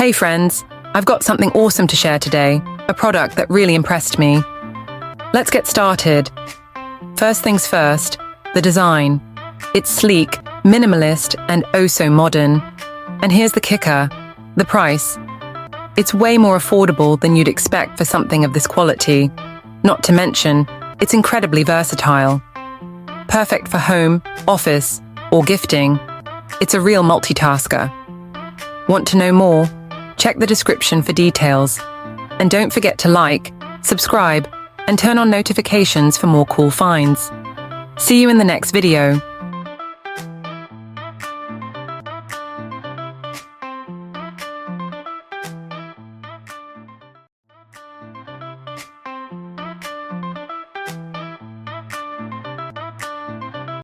Hey friends, I've got something awesome to share today, a product that really impressed me. Let's get started. First things first, the design. It's sleek, minimalist, and oh so modern. And here's the kicker, the price. It's way more affordable than you'd expect for something of this quality. Not to mention, it's incredibly versatile. Perfect for home, office, or gifting. It's a real multitasker. Want to know more? Check the description for details. And don't forget to like, subscribe, and turn on notifications for more cool finds. See you in the next video.